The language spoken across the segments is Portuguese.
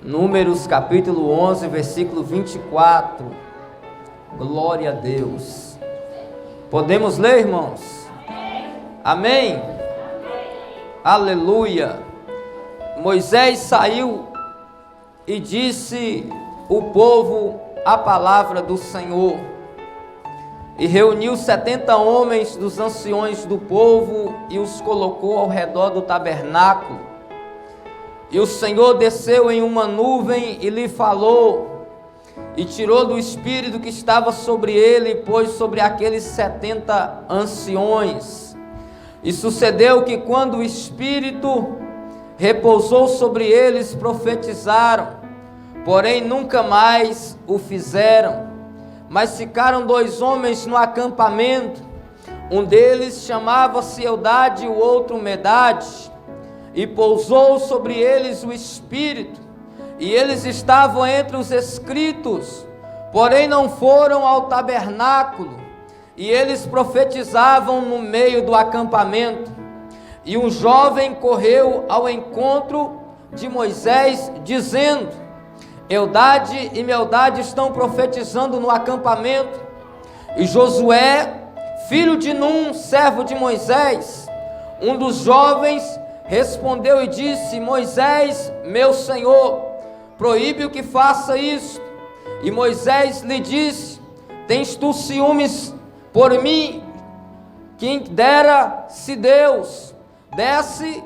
Números capítulo 11, versículo 24. Glória a Deus. Podemos ler, irmãos? Amém? Amém. Aleluia. Moisés saiu e disse o povo a palavra do Senhor. E reuniu 70 homens dos anciões do povo e os colocou ao redor do tabernáculo. E o Senhor desceu em uma nuvem e lhe falou, e tirou do espírito que estava sobre ele, e pôs sobre aqueles 70 anciões. E sucedeu que quando o espírito repousou sobre eles, profetizaram, porém nunca mais o fizeram. Mas ficaram 2 homens no acampamento, um deles chamava-se Eldade e o outro Medade, e pousou sobre eles o Espírito, e eles estavam entre os escritos, porém não foram ao tabernáculo, e eles profetizavam no meio do acampamento. E um jovem correu ao encontro de Moisés, dizendo: Eldade e Meldade estão profetizando no acampamento. E Josué, filho de Num, servo de Moisés, um dos jovens, respondeu e disse: Moisés, meu senhor, proíbe o que faça isso. E Moisés lhe disse: tens tu ciúmes por mim? Quem dera se Deus desse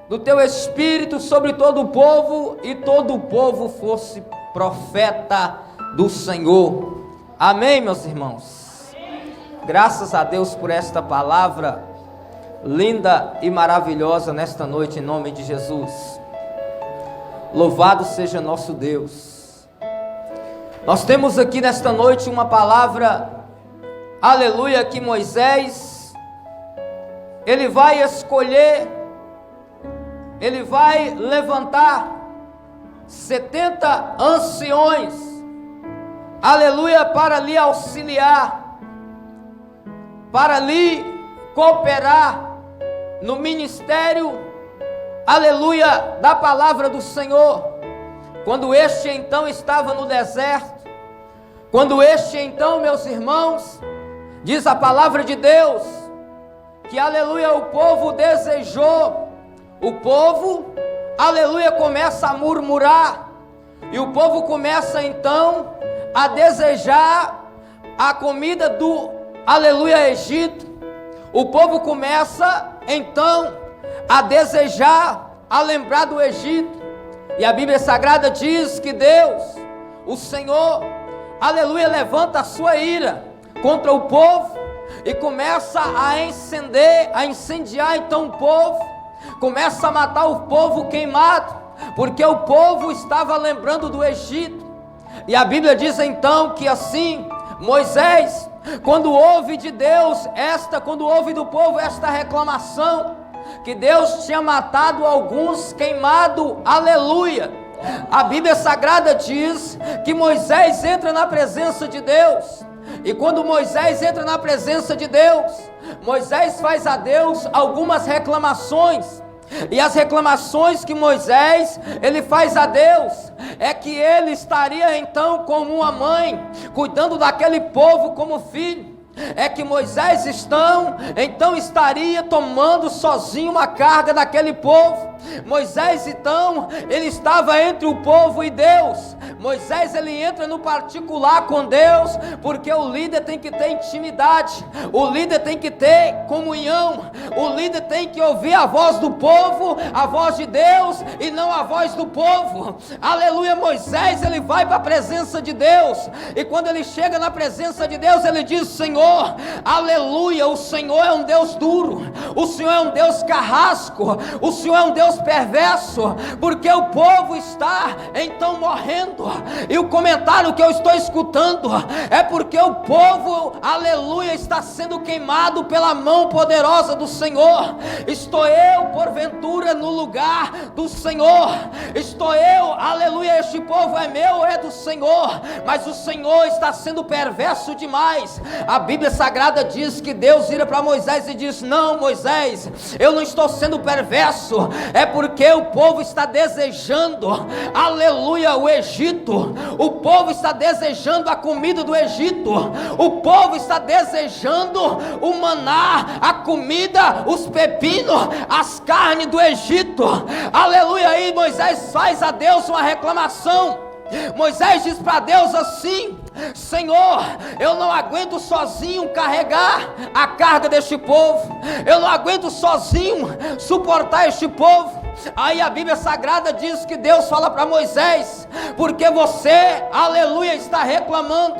do teu espírito sobre todo o povo, e todo o povo fosse profeta do Senhor. Amém, meus irmãos? Graças a Deus por esta palavra linda e maravilhosa nesta noite, em nome de Jesus. Louvado seja nosso Deus. Nós temos aqui nesta noite uma palavra, aleluia, que Moisés, ele vai escolher, ele vai levantar 70 anciões, aleluia, para lhe auxiliar, para lhe cooperar no ministério, aleluia, da palavra do Senhor. Quando este então estava no deserto, quando este então, meus irmãos, diz a palavra de Deus, que aleluia, o povo desejou, o povo, aleluia, começa a murmurar, e o povo começa então a desejar a comida do, aleluia, Egito. O povo começa então a desejar, a lembrar do Egito. E a Bíblia Sagrada diz que Deus, o Senhor, aleluia, levanta a sua ira contra o povo e começa a incendiar então o povo, começa a matar o povo queimado, porque o povo estava lembrando do Egito. E a Bíblia diz então que assim, Moisés, quando ouve de Deus quando ouve do povo esta reclamação, que Deus tinha matado alguns, queimado, aleluia, a Bíblia Sagrada diz que Moisés entra na presença de Deus. E quando Moisés entra na presença de Deus, Moisés faz a Deus algumas reclamações. E as reclamações que Moisés, ele faz a Deus, é que ele estaria então como uma mãe, cuidando daquele povo como filho. É que Moisés então estaria tomando sozinho uma carga daquele povo. Moisés então, ele estava entre o povo e Deus. Moisés, ele entra no particular com Deus, porque o líder tem que ter intimidade, o líder tem que ter comunhão, o líder tem que ouvir a voz do povo, a voz de Deus, e não a voz do povo. Aleluia. Moisés, ele vai para a presença de Deus, e quando ele chega na presença de Deus, ele diz: Senhor, aleluia, o Senhor é um Deus duro, o Senhor é um Deus carrasco, o Senhor é um Deus perverso, porque o povo está então morrendo. E o comentário que eu estou escutando é porque o povo, aleluia, está sendo queimado pela mão poderosa do Senhor. Estou eu, porventura, no lugar do Senhor? Estou eu, aleluia, deste povo é meu, é do Senhor, mas o Senhor está sendo perverso demais. A Bíblia Sagrada diz que Deus vira para Moisés e diz: não, Moisés, eu não estou sendo perverso, é porque o povo está desejando, aleluia, o Egito, o povo está desejando a comida do Egito, o povo está desejando o maná, a comida, os pepinos, as carnes do Egito, aleluia. Aí Moisés faz a Deus uma reclamação. Moisés diz para Deus assim: Senhor, eu não aguento sozinho carregar a carga deste povo, eu não aguento sozinho suportar este povo. Aí a Bíblia Sagrada diz que Deus fala para Moisés: porque você, aleluia, está reclamando,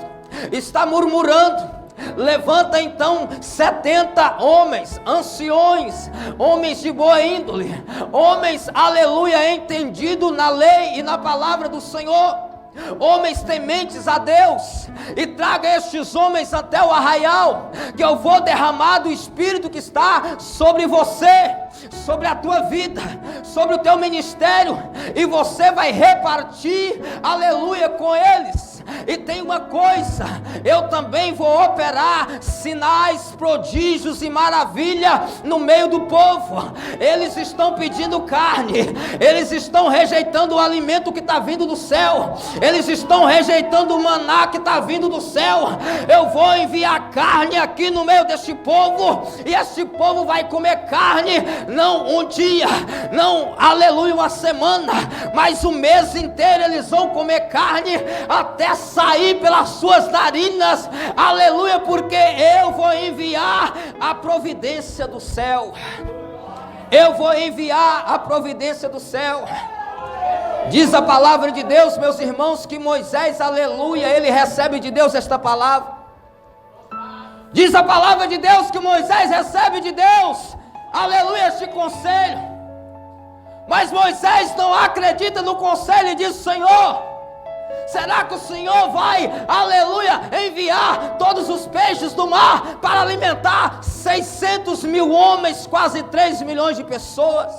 está murmurando, levanta então 70 homens, anciões, homens de boa índole, homens, aleluia, entendidos na lei e na palavra do Senhor, homens tementes a Deus, e traga estes homens até o arraial, que eu vou derramar do Espírito que está sobre você, sobre a tua vida, sobre o teu ministério, e você vai repartir, aleluia, com eles. E tem uma coisa, eu também vou operar sinais, prodígios e maravilha no meio do povo. Eles estão pedindo carne, eles estão rejeitando o alimento que está vindo do céu, eles estão rejeitando o maná que está vindo do céu. Eu vou enviar carne aqui no meio deste povo, e este povo vai comer carne, não um dia, não, aleluia, uma semana, mas o mês inteiro eles vão comer carne até sair pelas suas narinas, aleluia, porque eu vou enviar a providência do céu. Eu vou enviar a providência do céu. Diz a palavra de Deus, meus irmãos, que Moisés, aleluia, ele recebe de Deus esta palavra. Diz a palavra de Deus que Moisés recebe de Deus, aleluia, este conselho. Mas Moisés não acredita no conselho e diz: Senhor, será que o Senhor vai, aleluia, enviar todos os peixes do mar para alimentar 600 mil homens, quase 3 milhões de pessoas?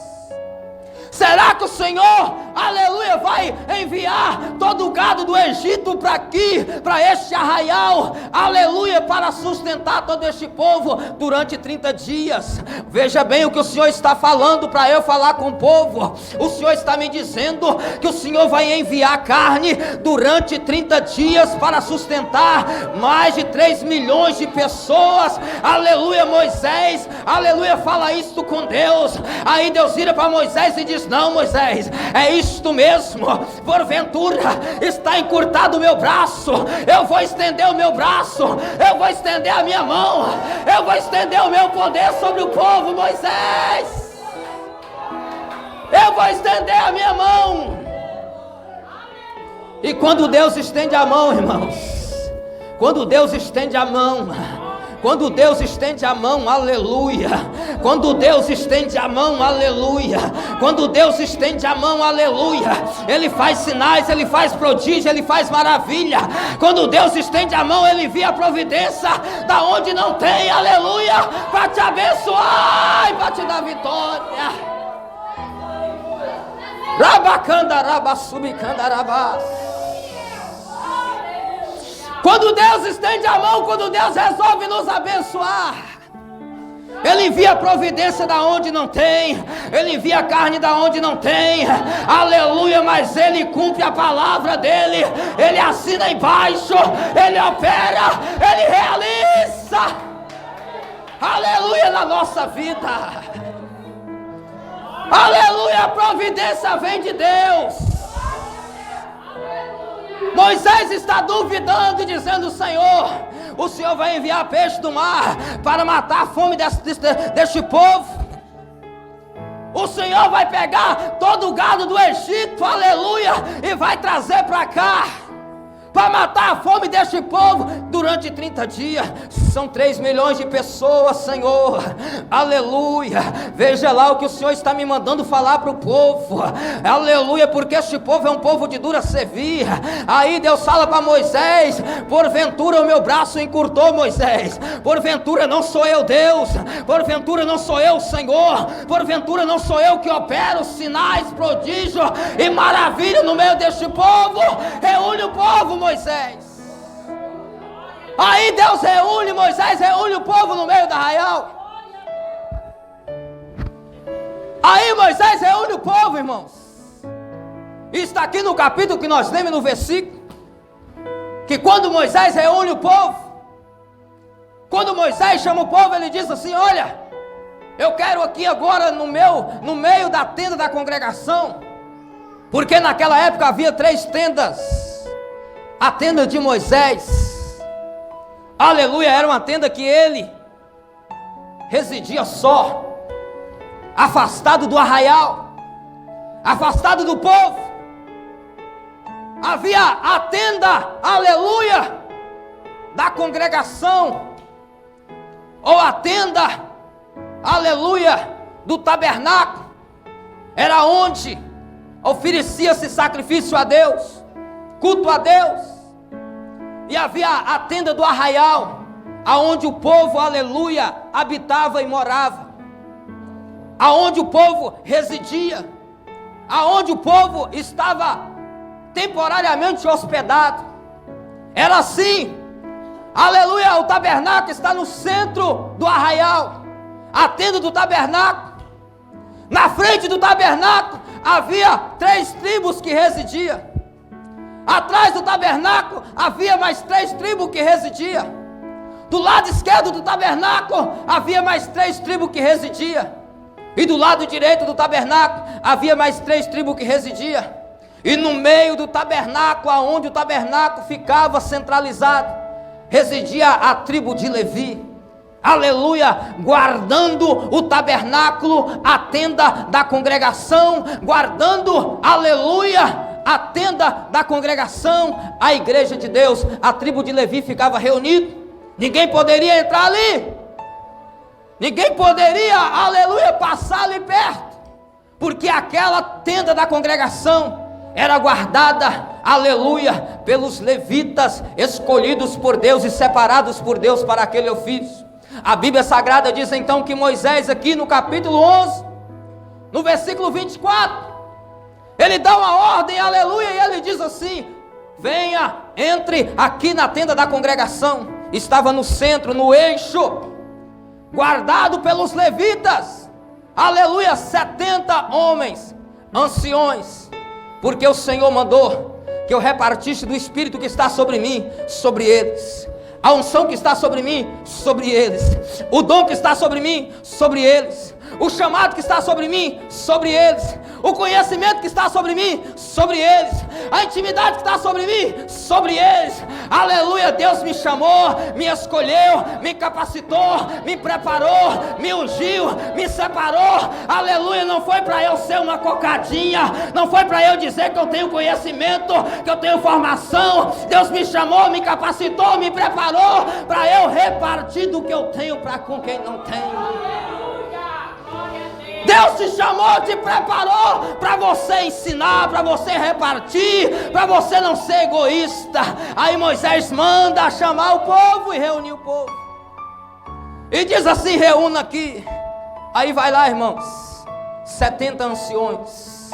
Será que o Senhor, aleluia, vai enviar todo o gado do Egito para aqui, para este arraial, aleluia, para sustentar todo este povo durante 30 dias? Veja bem o que o Senhor está falando para eu falar com o povo. O Senhor está me dizendo que o Senhor vai enviar carne durante 30 dias para sustentar mais de 3 milhões de pessoas. Aleluia, Moisés, aleluia, fala isto com Deus. Aí Deus vira para Moisés e diz: não, Moisés, é isto mesmo. Porventura está encurtado o meu braço, eu vou estender o meu braço, eu vou estender a minha mão, eu vou estender o meu poder sobre o povo, Moisés. Eu vou estender a minha mão. E quando Deus estende a mão, irmãos, quando Deus estende a mão, quando Deus estende a mão, aleluia. Quando Deus estende a mão, aleluia. Quando Deus estende a mão, aleluia. Ele faz sinais, Ele faz prodígio, Ele faz maravilha. Quando Deus estende a mão, Ele envia a providência da onde não tem, aleluia, para te abençoar e para te dar vitória. Rabacandarabassubicandarabás. Quando Deus estende a mão, quando Deus resolve nos abençoar, Ele envia a providência da onde não tem, Ele envia a carne da onde não tem, aleluia, mas Ele cumpre a palavra dEle, Ele assina embaixo, Ele opera, Ele realiza, aleluia, na nossa vida, aleluia, a providência vem de Deus. Moisés está duvidando, dizendo: Senhor, o Senhor vai enviar peixe do mar para matar a fome deste povo. O Senhor vai pegar todo o gado do Egito, aleluia, e vai trazer para cá. para matar a fome deste povo durante 30 dias. São 3 milhões de pessoas, Senhor. Aleluia. Veja lá o que o Senhor está me mandando falar para o povo. Aleluia, porque este povo é um povo de dura servir. Aí Deus fala para Moisés: porventura o meu braço encurtou, Moisés? Porventura não sou eu Deus? Porventura não sou eu o Senhor? Porventura não sou eu que opero sinais, prodígios e maravilha no meio deste povo? Reúne o povo, Moisés. Aí Deus reúne, Moisés reúne o povo no meio do arraial. Aí Moisés reúne o povo, irmãos. Está aqui no capítulo que nós lemos, no versículo, que quando Moisés reúne o povo, quando Moisés chama o povo, ele diz assim: olha, eu quero aqui agora no meio da tenda da congregação, porque naquela época havia 3 tendas. A tenda de Moisés, aleluia, era uma tenda que ele residia só, afastado do arraial, afastado do povo. Havia a tenda, aleluia, da congregação, ou a tenda, aleluia, do tabernáculo. Era onde oferecia-se sacrifício a Deus, culto a Deus. E havia a tenda do arraial, aonde o povo, aleluia, habitava e morava, aonde o povo residia, aonde o povo estava temporariamente hospedado. Era assim, aleluia. O tabernáculo está no centro do arraial, a tenda do tabernáculo. Na frente do tabernáculo havia 3 tribos que residiam. Atrás do tabernáculo havia mais 3 tribos que residiam. Do lado esquerdo do tabernáculo havia mais 3 tribos que residiam. E do lado direito do tabernáculo havia mais 3 tribos que residiam. E no meio do tabernáculo, aonde o tabernáculo ficava centralizado, residia a tribo de Levi. Aleluia, guardando o tabernáculo, a tenda da congregação, guardando, aleluia, a tenda da congregação, a igreja de Deus. A tribo de Levi ficava reunida, ninguém poderia entrar ali, ninguém poderia, aleluia, passar ali perto, porque aquela tenda da congregação era guardada, aleluia, pelos levitas, escolhidos por Deus e separados por Deus para aquele ofício. A Bíblia Sagrada diz então que Moisés, aqui no capítulo 11, no versículo 24, ele dá uma ordem, aleluia, e ele diz assim: venha, entre aqui na tenda da congregação. Estava no centro, no eixo, guardado pelos levitas, aleluia, 70 homens, anciões, porque o Senhor mandou que eu repartisse do Espírito que está sobre mim, sobre eles. A unção que está sobre mim, sobre eles. O dom que está sobre mim, sobre eles. O chamado que está sobre mim, sobre eles. O conhecimento que está sobre mim, sobre eles. A intimidade que está sobre mim, sobre eles. Aleluia, Deus me chamou, me escolheu, me capacitou, me preparou, me ungiu, me separou. Aleluia, não foi para eu ser uma cocadinha, não foi para eu dizer que eu tenho conhecimento, que eu tenho formação. Deus me chamou, me capacitou, me preparou para eu repartir do que eu tenho para com quem não tem. Deus te chamou, te preparou para você ensinar, para você repartir, para você não ser egoísta. Aí Moisés manda chamar o povo e reunir o povo. E diz assim: reúna aqui. Aí vai lá, irmãos, 70 anciões.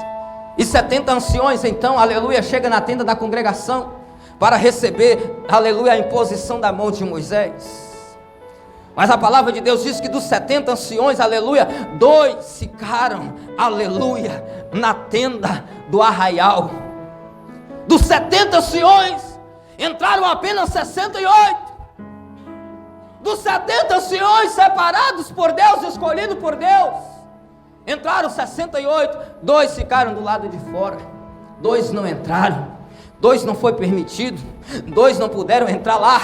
E 70 anciões então, aleluia, chega na tenda da congregação para receber, aleluia, a imposição da mão de Moisés. Mas a palavra de Deus diz que dos 70 anciões, aleluia, 2 ficaram, aleluia, na tenda do arraial. Dos 70 anciões, entraram apenas 68. Dos 70 anciões separados por Deus, escolhidos por Deus, entraram 68, 2 ficaram do lado de fora, 2 não entraram. 2 não foi permitido, 2 não puderam entrar lá,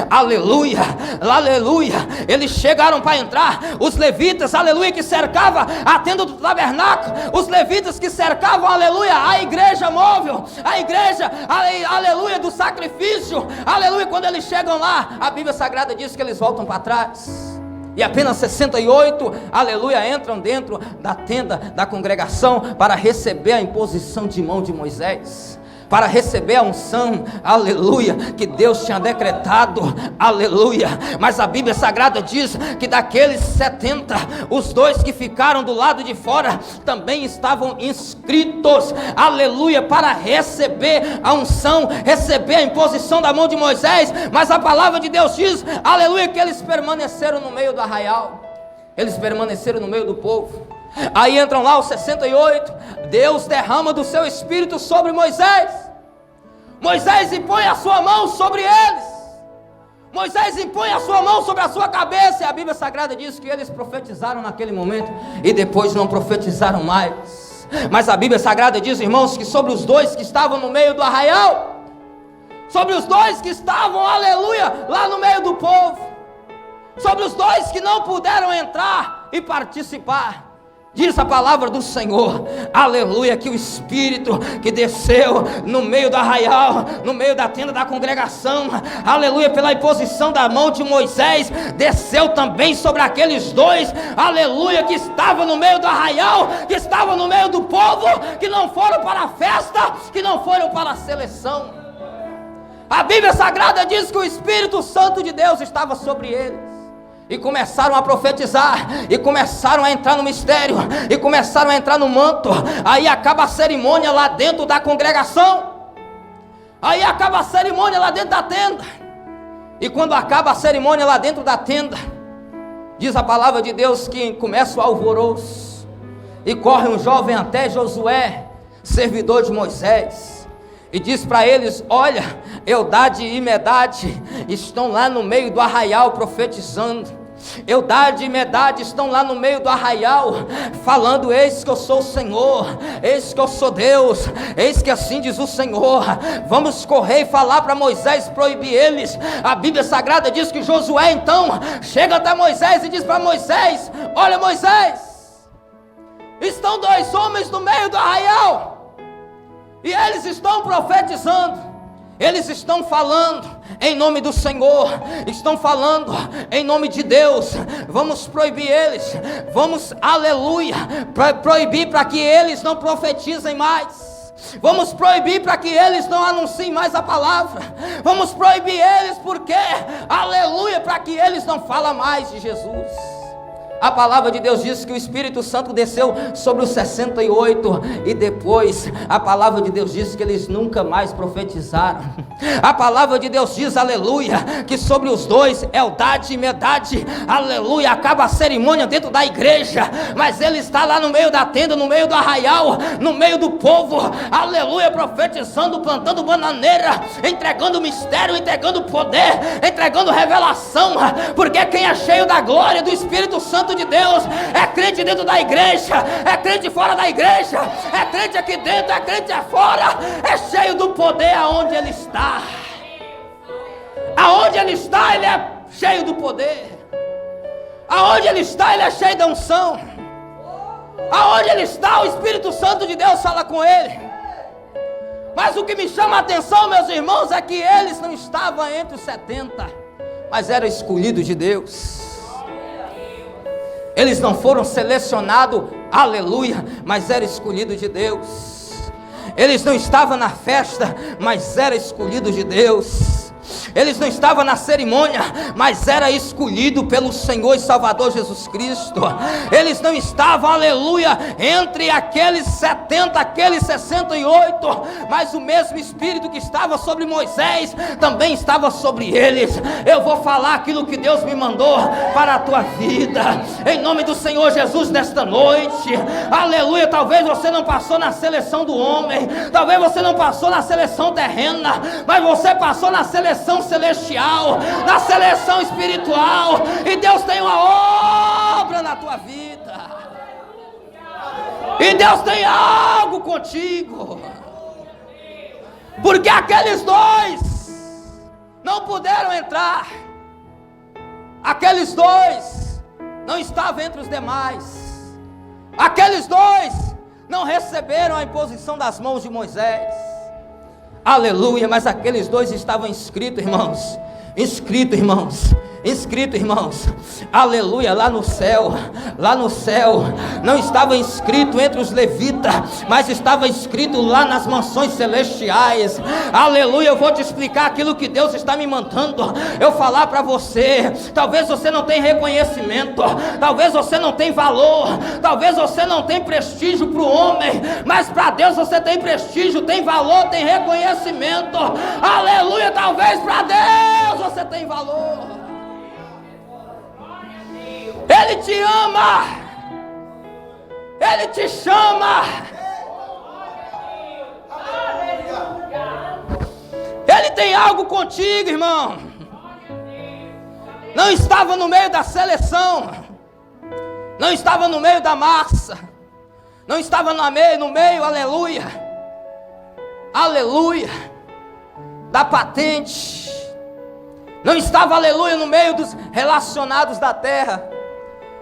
aleluia, aleluia. Eles chegaram para entrar, os levitas, aleluia, que cercavam a tenda do tabernáculo, os levitas que cercavam, aleluia, a igreja móvel, a igreja, aleluia, do sacrifício, aleluia. Quando eles chegam lá, a Bíblia Sagrada diz que eles voltam para trás, e apenas 68, aleluia, entram dentro da tenda da congregação para receber a imposição de mão de Moisés, para receber a unção, aleluia, que Deus tinha decretado, aleluia. Mas a Bíblia Sagrada diz que daqueles 70, os 2 que ficaram do lado de fora também estavam inscritos, aleluia, para receber a unção, receber a imposição da mão de Moisés. Mas a palavra de Deus diz, aleluia, que eles permaneceram no meio do arraial, eles permaneceram no meio do povo. Aí entram lá os 68, Deus derrama do seu Espírito sobre Moisés, Moisés impõe a sua mão sobre eles, Moisés impõe a sua mão sobre a sua cabeça, e a Bíblia Sagrada diz que eles profetizaram naquele momento, e depois não profetizaram mais. Mas a Bíblia Sagrada diz, irmãos, que sobre os 2 que estavam no meio do arraial, sobre os 2 que estavam, aleluia, lá no meio do povo, sobre os 2 que não puderam entrar e participar, diz a palavra do Senhor, aleluia, que o Espírito que desceu no meio do arraial, no meio da tenda da congregação, aleluia, pela imposição da mão de Moisés, desceu também sobre aqueles 2, aleluia, que estavam no meio do arraial, que estavam no meio do povo, que não foram para a festa, que não foram para a seleção. A Bíblia Sagrada diz que o Espírito Santo de Deus estava sobre eles, e começaram a profetizar, e começaram a entrar no mistério, e começaram a entrar no manto. Aí acaba a cerimônia lá dentro da congregação, aí acaba a cerimônia lá dentro da tenda, e quando acaba a cerimônia lá dentro da tenda, diz a palavra de Deus que começa o alvoroço, e corre um jovem até Josué, servidor de Moisés, e diz para eles: olha, Eldade e Medade estão lá no meio do arraial profetizando. Eldade e Medade estão lá no meio do arraial falando: eis que eu sou o Senhor, eis que eu sou Deus, eis que assim diz o Senhor. Vamos correr e falar para Moisés proibir eles. A Bíblia Sagrada diz que Josué então chega até Moisés e diz para Moisés: olha, Moisés, estão 2 homens no meio do arraial e eles estão profetizando, eles estão falando em nome do Senhor, estão falando em nome de Deus. Vamos proibir eles, vamos, aleluia, proibir para que eles não profetizem mais, vamos proibir para que eles não anunciem mais a palavra, vamos proibir eles porque, aleluia, para que eles não falem mais de Jesus. A palavra de Deus diz que o Espírito Santo desceu sobre os 68, e depois a palavra de Deus diz que eles nunca mais profetizaram. A palavra de Deus diz, aleluia, que sobre os 2, Eldade e Medade, aleluia, acaba a cerimônia dentro da igreja, mas ele está lá no meio da tenda, no meio do arraial, no meio do povo, aleluia, profetizando, plantando bananeira, entregando mistério, entregando poder, entregando revelação, porque quem é cheio da glória do Espírito Santo de Deus é crente dentro da igreja, é crente fora da igreja, é crente aqui dentro, é crente fora, é cheio do poder aonde ele está. Aonde ele está, ele é cheio do poder. Aonde ele está, ele é cheio da unção. Aonde ele está, o Espírito Santo de Deus fala com ele. Mas o que me chama a atenção, meus irmãos, é que eles não estavam entre os 70, mas eram escolhidos de Deus. Eles não foram selecionados, aleluia, mas eram escolhidos de Deus. Eles não estavam na festa, mas eram escolhidos de Deus. Eles não estavam na cerimônia, mas era escolhido pelo Senhor e Salvador Jesus Cristo. Eles não estavam, aleluia, entre aqueles 70, aqueles 68, mas o mesmo Espírito que estava sobre Moisés também estava sobre eles. Eu vou falar aquilo que Deus me mandou para a tua vida, em nome do Senhor Jesus, nesta noite, aleluia. Talvez você não passou na seleção do homem, talvez você não passou na seleção terrena, mas você passou na seleção celestial, na seleção espiritual, e Deus tem uma obra na tua vida, e Deus tem algo contigo. Porque aqueles dois não puderam entrar. Aqueles dois não estavam entre os demais. Aqueles dois não receberam a imposição das mãos de Moisés. Aleluia, mas aqueles dois estavam inscritos, irmãos. Inscritos, irmãos. Inscrito, irmãos, aleluia, lá no céu, não estava inscrito entre os levitas, mas estava inscrito lá nas mansões celestiais. Aleluia, eu vou te explicar aquilo que Deus está me mandando eu falar para você. Talvez você não tenha reconhecimento, talvez você não tenha valor, talvez você não tenha prestígio para o homem, mas para Deus você tem prestígio, tem valor, tem reconhecimento. Aleluia, talvez para Deus você tem valor. Ele te ama, Ele te chama, Ele tem algo contigo, irmão. Não estava no meio da seleção, não estava no meio da massa, não estava no meio, aleluia, da patente, não estava, aleluia, no meio dos relacionados da terra,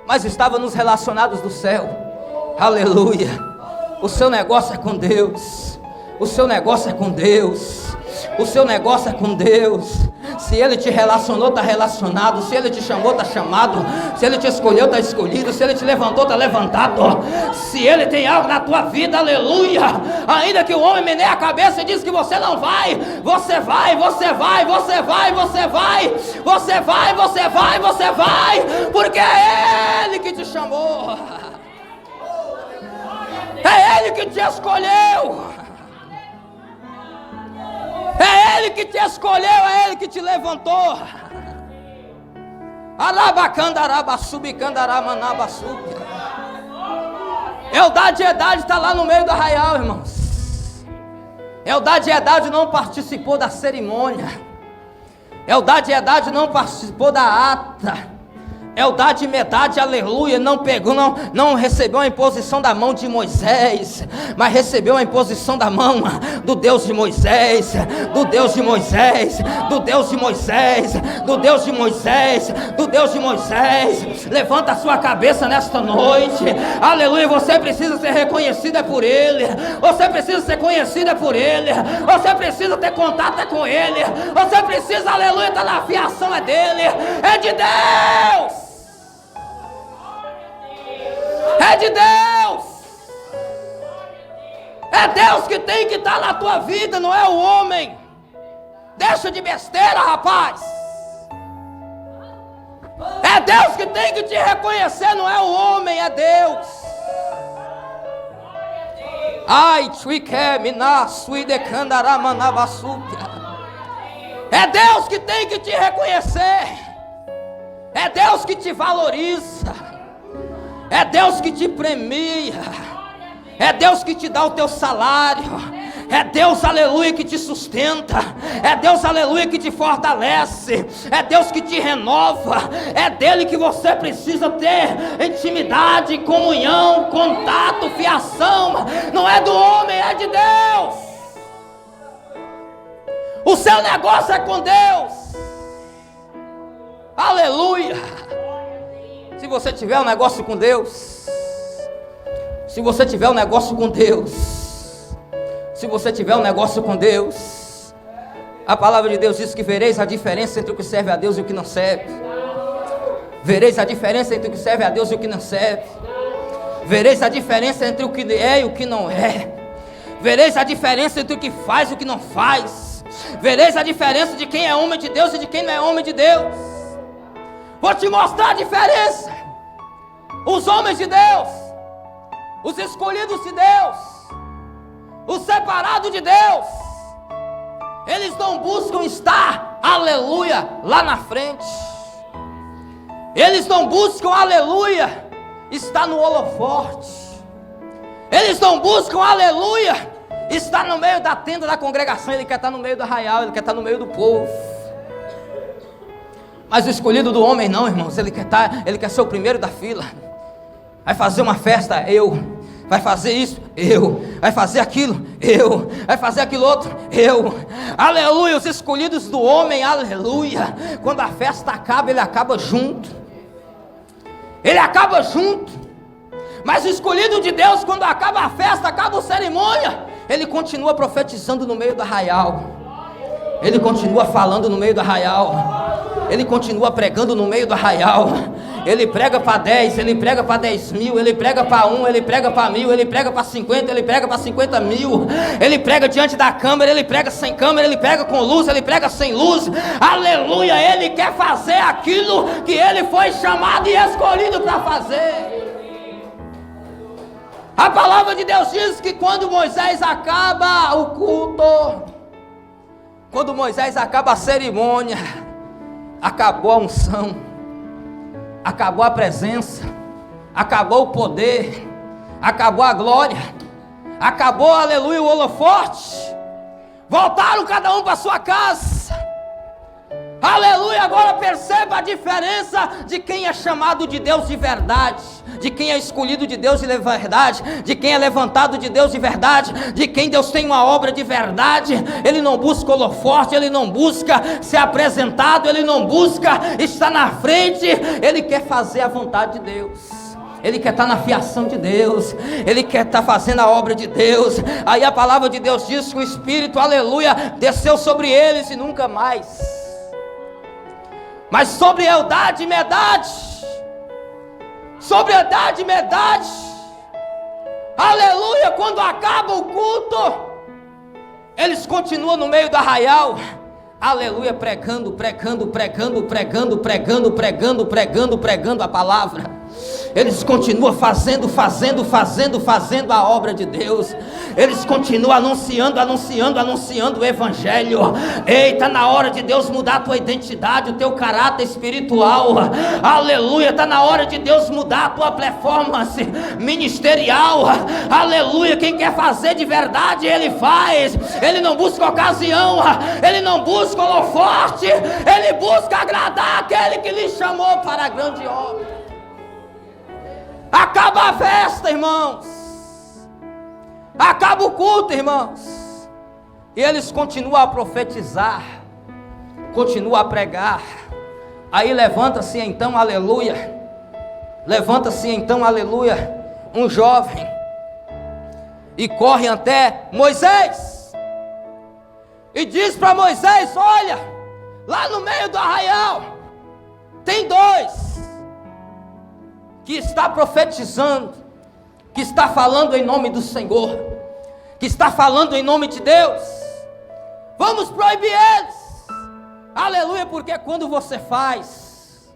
mas estava nos relacionados do céu. Aleluia. O seu negócio é com Deus. O seu negócio é com Deus. O seu negócio é com Deus. Se Ele te relacionou, está relacionado. Se Ele te chamou, está chamado. Se Ele te escolheu, está escolhido. Se Ele te levantou, está levantado. Se Ele tem algo na tua vida, aleluia. Ainda que o homem meneie a cabeça e diz que você não vai, você vai, você vai, você vai, você vai, você vai, você vai, você vai, porque é Ele que te chamou. É Ele que te escolheu. É Ele que te escolheu, é Ele que te levantou. Eldade e Edade está lá no meio do arraial, irmãos. Eldade e Edade não participou da cerimônia. Eldade e Edade não participou da ata. Eldade e Medade, aleluia, não recebeu a imposição da mão de Moisés, mas recebeu a imposição da mão do Deus de Moisés, do Deus de Moisés, do Deus de Moisés, do Deus de Moisés, do Deus de Moisés. Levanta a sua cabeça nesta noite, aleluia. Você precisa ser reconhecida por Ele, você precisa ser conhecida por Ele, você precisa ter contato com Ele, você precisa, aleluia, estar na fiação é dele, é de Deus. É de Deus. É Deus que tem que estar na tua vida, não é o homem. Deixa de besteira, rapaz. É Deus que tem que te reconhecer, não é o homem, é Deus. Ai, é Deus que tem que te reconhecer. É Deus que te valoriza. É Deus que te premia. É Deus que te dá o teu salário. É Deus, aleluia, que te sustenta. É Deus, aleluia, que te fortalece. É Deus que te renova. É dele que você precisa ter intimidade, comunhão, contato, fiação. Não é do homem, é de Deus. O seu negócio é com Deus. Aleluia. Se você tiver um negócio com Deus, se você tiver um negócio com Deus, se você tiver um negócio com Deus, a palavra de Deus diz que vereis a diferença entre o que serve a Deus e o que não serve. Vereis a diferença entre o que serve a Deus e o que não serve. Vereis a diferença entre o que é e o que não é. Vereis a diferença entre o que faz e o que não faz. Vereis a diferença de quem é homem de Deus e de quem não é homem de Deus. Vou te mostrar a diferença. Os homens de Deus, os escolhidos de Deus, os separados de Deus, eles não buscam estar, aleluia, lá na frente. Eles não buscam, aleluia, estar no holofote. Eles não buscam, aleluia, estar no meio da tenda da congregação. Ele quer estar no meio do arraial, ele quer estar no meio do povo. Mas o escolhido do homem não, irmãos. Ele quer ser o primeiro da fila. Vai fazer uma festa, Vai fazer isso? Eu. Vai fazer aquilo? Eu. Vai fazer aquilo outro? Eu. Aleluia, os escolhidos do homem, aleluia. Quando a festa acaba, ele acaba junto. Ele acaba junto. Mas o escolhido de Deus, quando acaba a festa, acaba a cerimônia, ele continua profetizando no meio do arraial. Ele continua falando no meio do arraial. Ele continua pregando no meio do arraial. Ele prega para 10, ele prega para 10 mil, ele prega para 1, ele prega para 1000, ele prega para 50, ele prega para 50 mil. Ele prega diante da câmera, ele prega sem câmera, ele prega com luz, ele prega sem luz. Aleluia, ele quer fazer aquilo que ele foi chamado e escolhido para fazer. A palavra de Deus diz que quando Moisés acaba o culto, quando Moisés acaba a cerimônia, acabou a unção, acabou a presença, acabou o poder, acabou a glória, acabou, aleluia, o holofote. Voltaram cada um para sua casa. Aleluia, agora perceba a diferença de quem é chamado de Deus de verdade, de quem é escolhido de Deus de verdade, de quem é levantado de Deus de verdade, de quem Deus tem uma obra de verdade. Ele não busca holofote, ele não busca ser apresentado, ele não busca estar na frente, ele quer fazer a vontade de Deus. Ele quer estar na fiação de Deus, ele quer estar fazendo a obra de Deus. Aí a palavra de Deus diz que o Espírito, aleluia, desceu sobre eles e nunca mais. Mas sobre Eldade e Medade, sobre Eldade e Medade, aleluia, quando acaba o culto, eles continuam no meio do arraial, aleluia, pregando a palavra. Eles continuam fazendo a obra de Deus. Eles continuam anunciando o Evangelho. Ei, está na hora de Deus mudar a tua identidade, o teu caráter espiritual. Aleluia, está na hora de Deus mudar a tua performance ministerial. Aleluia, quem quer fazer de verdade, ele faz. Ele não busca ocasião, ele não busca holofote, ele busca agradar aquele que lhe chamou para a grande obra. Acaba a festa, irmãos. Acaba o culto, irmãos. E eles continuam a profetizar, continuam a pregar. Aí levanta-se então, aleluia. Levanta-se então, aleluia, um jovem e corre até Moisés e diz para Moisés: olha, lá no meio do arraial tem dois que está profetizando, que está falando em nome do Senhor, que está falando em nome de Deus. Vamos proibir eles. Aleluia, porque quando você faz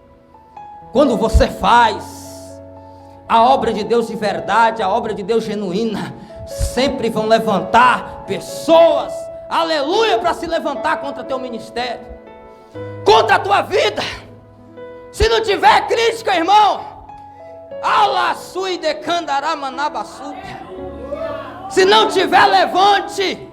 a obra de Deus de verdade, a obra de Deus genuína, sempre vão levantar pessoas, aleluia, para se levantar contra teu ministério, contra a tua vida. Se não tiver crítica, irmão, se não tiver levante,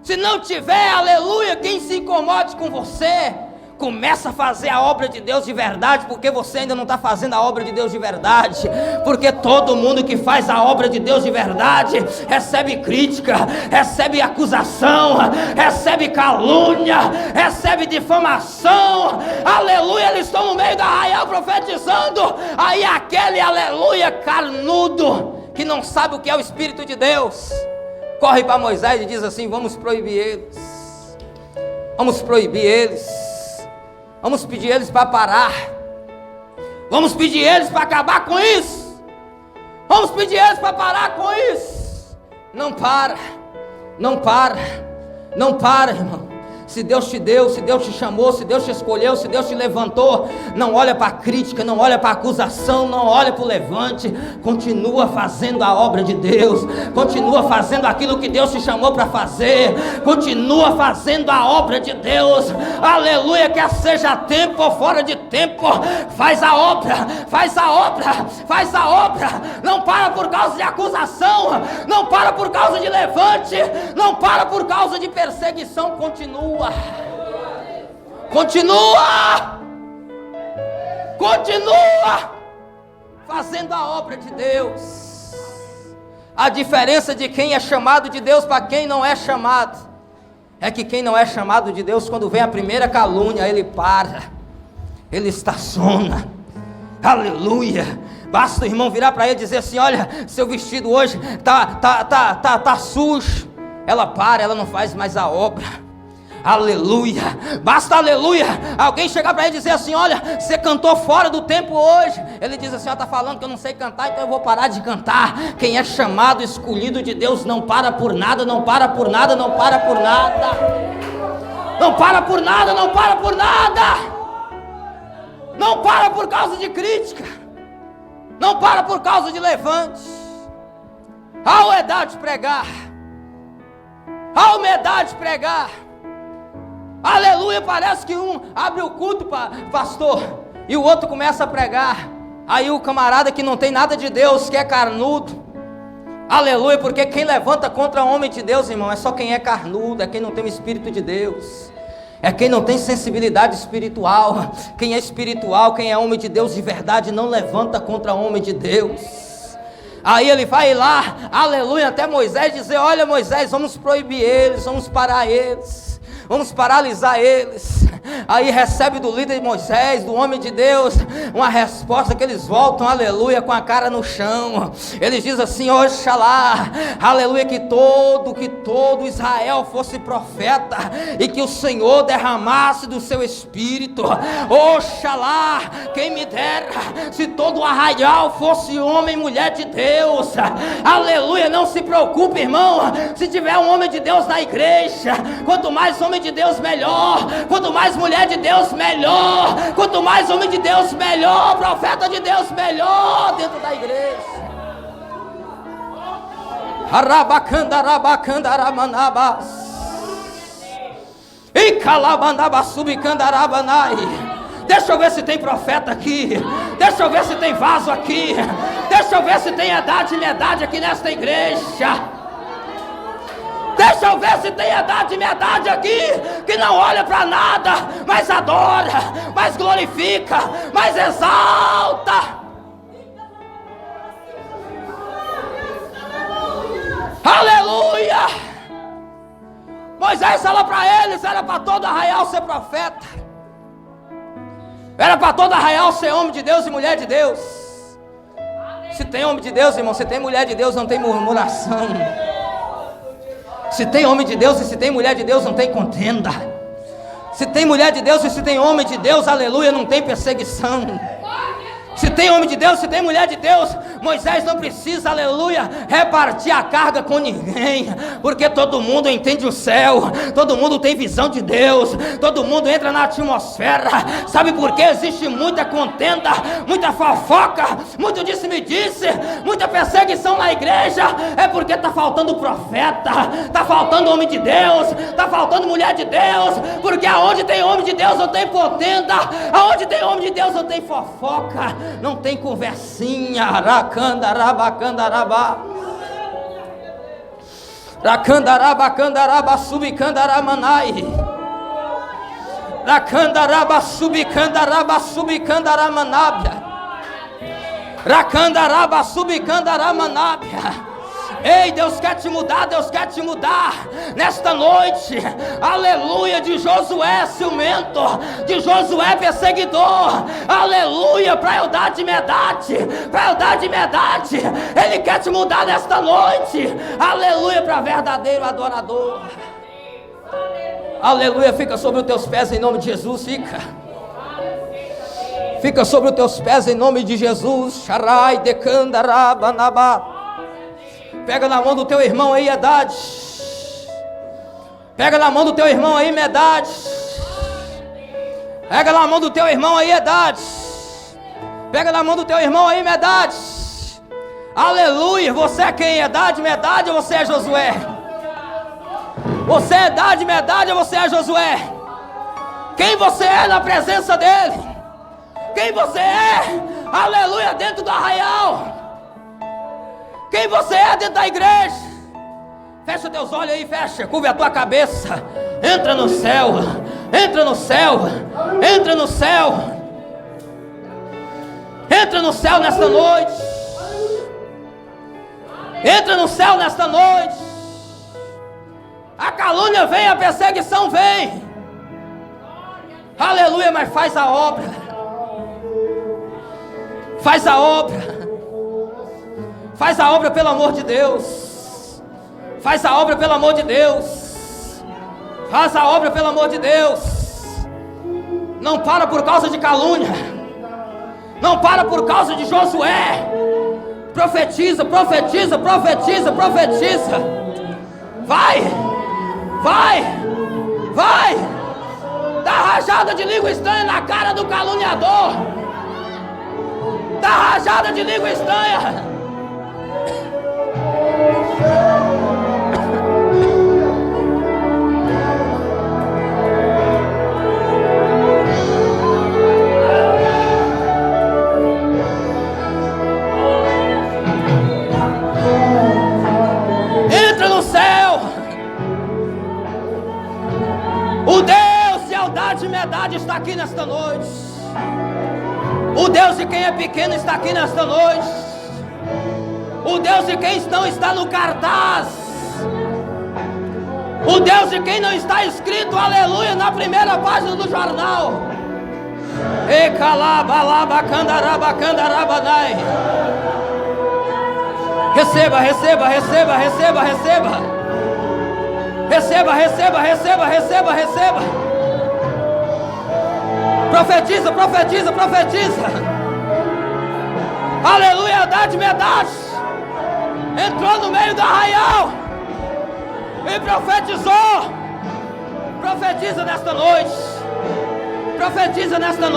se não tiver, aleluia, quem se incomode com você, começa a fazer a obra de Deus de verdade, porque você ainda não está fazendo a obra de Deus de verdade. Porque todo mundo que faz a obra de Deus de verdade recebe crítica, recebe acusação, recebe calúnia, recebe difamação. Aleluia, eles estão no meio da arraial profetizando. Aí aquele, aleluia, carnudo, que não sabe o que é o Espírito de Deus, corre para Moisés e diz assim: vamos proibir eles, vamos proibir eles, vamos pedir eles para parar, vamos pedir eles para acabar com isso, vamos pedir eles para parar com isso. Não para, não para, não para, irmão. Se Deus te deu, se Deus te chamou, se Deus te escolheu, se Deus te levantou, não olha para a crítica, não olha para a acusação, não olha para o levante. Continua fazendo a obra de Deus, continua fazendo aquilo que Deus te chamou para fazer, continua fazendo a obra de Deus. Aleluia, quer seja tempo ou fora de tempo, faz a obra, faz a obra, faz a obra. Não para por causa de acusação, não para por causa de levante, não para por causa de perseguição. Continua fazendo a obra de Deus. A diferença de quem é chamado de Deus para quem não é chamado é que quem não é chamado de Deus, quando vem a primeira calúnia, ele para, ele estaciona. Aleluia. Basta o irmão virar para ele e dizer assim: olha, seu vestido hoje tá sujo. Ela para, ela não faz mais a obra. Aleluia. Basta, aleluia, alguém chegar para ele e dizer assim: olha, você cantou fora do tempo hoje. Ele diz assim: ó, está falando que eu não sei cantar, então eu vou parar de cantar. Quem é chamado, escolhido de Deus, não para por nada, não para por nada, não para por nada. Não para por nada, não para por nada. Não para por causa de crítica. Não para por causa de levante. A humildade de pregar. A humildade de pregar. Aleluia, parece que um abre o culto, pastor, e o outro começa a pregar. Aí o camarada que não tem nada de Deus, que é carnudo. Aleluia, porque quem levanta contra o homem de Deus, irmão, é só quem é carnudo, é quem não tem o Espírito de Deus. É quem não tem sensibilidade espiritual. Quem é espiritual, quem é homem de Deus de verdade, não levanta contra o homem de Deus. Aí ele vai lá, aleluia, até Moisés dizer: olha, Moisés, vamos proibir eles, vamos parar eles, vamos paralisar eles. Aí recebe do líder de Moisés, do homem de Deus, uma resposta que eles voltam, aleluia, com a cara no chão. Eles dizem assim: oxalá, aleluia, que todo Israel fosse profeta, e que o Senhor derramasse do seu espírito. Oxalá, quem me dera, se todo o arraial fosse homem e mulher de Deus. Aleluia, não se preocupe, irmão, se tiver um homem de Deus na igreja, quanto mais homem de Deus, melhor. Quanto mais mulher de Deus, melhor. Quanto mais homem de Deus, melhor. Profeta de Deus, melhor dentro da igreja. Arabacandarabacandaramanabas e calabandabasubicandarabanai. Deixa eu ver se tem profeta aqui. Deixa eu ver se tem vaso aqui. Deixa eu ver se tem idade e medade aqui nesta igreja. Deixa eu ver se tem idade e medade aqui, que não olha para nada, mas adora, mas glorifica, mas exalta. Aleluia. Moisés fala para eles: era para todo arraial ser profeta, era para todo arraial ser homem de Deus e mulher de Deus. Se tem homem de Deus, irmão, se tem mulher de Deus, não tem murmuração. Se tem homem de Deus e se tem mulher de Deus, não tem contenda. Se tem mulher de Deus e se tem homem de Deus, aleluia, não tem perseguição. Se tem homem de Deus, se tem mulher de Deus, Moisés não precisa, aleluia, repartir a carga com ninguém, porque todo mundo entende o céu, todo mundo tem visão de Deus, todo mundo entra na atmosfera. Sabe por quê? Existe muita contenda, muita fofoca, muito disse-me-disse, muita perseguição na igreja. É porque está faltando profeta, está faltando homem de Deus, está faltando mulher de Deus, porque aonde tem homem de Deus não tem contenda, aonde tem homem de Deus não tem fofoca, não tem conversinha. Racandarabacandaraba, racandarabacandaraба, subicandaramanai, racandaraba, subicandaramanabia, racandaraba, subicandaramanabia. Ei, Deus quer te mudar, Deus quer te mudar nesta noite. Aleluia, de Josué ciumento, de Josué perseguidor, aleluia, para eu dar de medade, para eu dar de medade. Ele quer te mudar nesta noite, aleluia, para verdadeiro adorador. Aleluia, fica sobre os teus pés em nome de Jesus, fica sobre os teus pés em nome de Jesus. Sharai decandarabanaba. Pega na mão do teu irmão aí, Edade. Pega na mão do teu irmão aí, Medade. Pega na mão do teu irmão aí, Edade. Pega na mão do teu irmão aí, Medade. Aleluia. Você é quem? Edade, Medade, ou você é Josué? Você é Edade, Medade, ou você é Josué? Quem você é na presença dele? Quem você é? Aleluia, dentro do arraial. Quem você é dentro da igreja? Fecha teus olhos aí, fecha, curve a tua cabeça. Entra no céu, entra no céu, entra no céu. Entra no céu nesta noite. Entra no céu nesta noite. A calúnia vem, a perseguição vem. Aleluia, mas faz a obra. Faz a obra. Faz a obra pelo amor de Deus. Faz a obra pelo amor de Deus. Faz a obra pelo amor de Deus. Não para por causa de calúnia. Não para por causa de Josué. Profetiza, profetiza, profetiza, profetiza. Vai, vai, vai. Dá rajada de língua estranha na cara do caluniador. Dá rajada de língua estranha. Entra no céu. O Deus de aldade e medade está aqui nesta noite. O Deus de quem é pequeno está aqui nesta noite. O Deus de quem não está no cartaz. O Deus de quem não está escrito, aleluia, na primeira página do jornal. Receba, receba, receba, receba, receba. Receba, receba, receba, receba, receba. Profetiza, profetiza, profetiza. Aleluia, dade medade. Entrou no meio do arraial e profetizou. Profetiza nesta noite. Profetiza nesta noite.